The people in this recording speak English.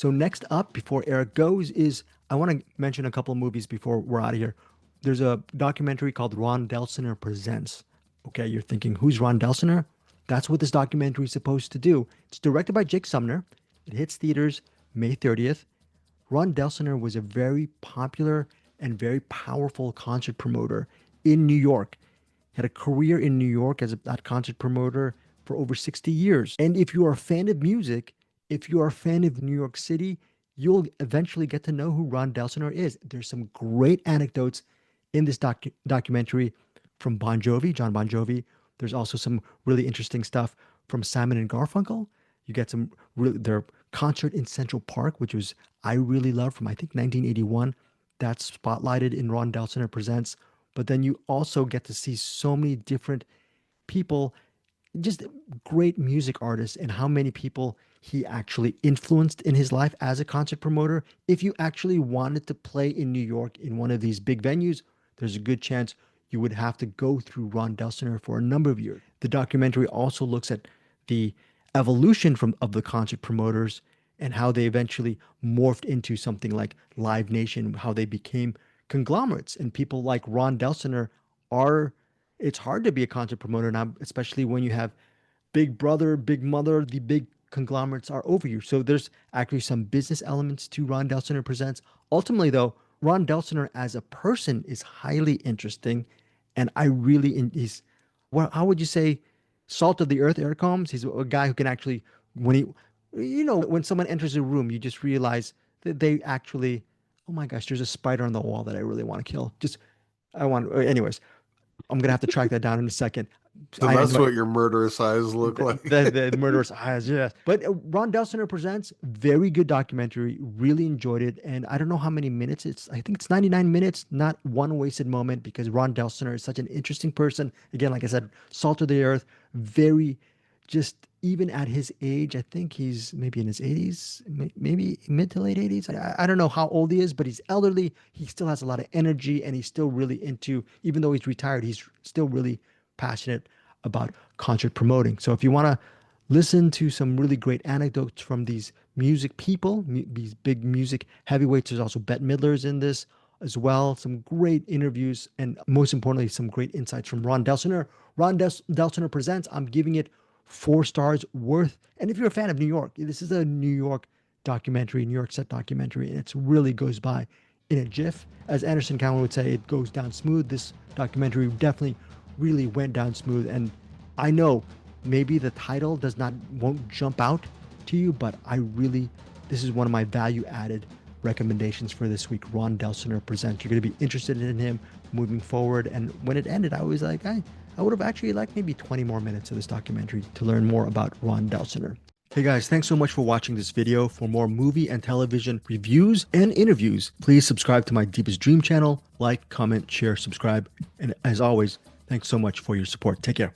So next up, before Eric goes, is I want to mention a couple of movies before we're out of here. There's a documentary called Ron Delsener Presents. Okay, you're thinking, who's Ron Delsener? That's what this documentary is supposed to do. It's directed by Jake Sumner. It hits theaters May 30th. Ron Delsener was a very popular and very powerful concert promoter in New York. He had a career in New York as that concert promoter for over 60 years. And if you are a fan of music, if you are a fan of New York City, you'll eventually get to know who Ron Delsener is. There's some great anecdotes in this documentary from Bon Jovi, John Bon Jovi. There's also some really interesting stuff from Simon and Garfunkel. You get some their concert in Central Park, which was I really love from I think 1981. That's spotlighted in Ron Delsener Presents. But then you also get to see so many different people, just great music artists, and how many people he actually influenced in his life as a concert promoter. If you actually wanted to play in New York in one of these big venues, there's a good chance you would have to go through Ron Delsener for a number of years. The documentary also looks at the evolution of the concert promoters and how they eventually morphed into something like Live Nation, how they became conglomerates. And people like Ron Delsener it's hard to be a concert promoter now, especially when you have Big Brother, Big Mother, the big conglomerates are over you. So there's actually some business elements to Ron Delsener Presents. Ultimately, though, Ron Delsener as a person is highly interesting. And how would you say, salt of the earth, Eric Holmes? He's a guy who can actually, when someone enters a room, you just realize that they actually, oh my gosh, there's a spider on the wall that I really want to kill. Anyways, I'm going to have to track that down in a second. So that's what your murderous eyes look like. The murderous eyes, yes. But Ron Delsener Presents, very good documentary. Really enjoyed it. And I don't know how many minutes I think it's 99 minutes, not one wasted moment, because Ron Delsener is such an interesting person. Again, like I said, salt of the earth, very just even at his age, I think he's maybe in his 80s, maybe mid to late 80s. I don't know how old he is, but he's elderly. He still has a lot of energy, and he's still really even though he's retired, he's still really passionate about concert promoting. So if you want to listen to some really great anecdotes from these music people, these big music heavyweights, there's also Bette Midler's in this as well. Some great interviews, and most importantly, some great insights from Ron Delsener. Ron Delsener Presents, I'm giving it 4 stars worth. And if you're a fan of New York, this is a New York documentary, New York set documentary, and it really goes by in a jiff. As Anderson Cowan would say, it goes down smooth. This documentary definitely really went down smooth. And I know maybe the title won't jump out to you, but this is one of my value added recommendations for this week. Ron Delsener Presents. You're going to be interested in him moving forward. And when it ended, I was like, I would have actually liked maybe 20 more minutes of this documentary to learn more about Ron Delsener. Hey guys, thanks so much for watching this video. For more movie and television reviews and interviews, please subscribe to my Deepest Dream channel. Like, comment, share, subscribe. And as always, thanks so much for your support. Take care.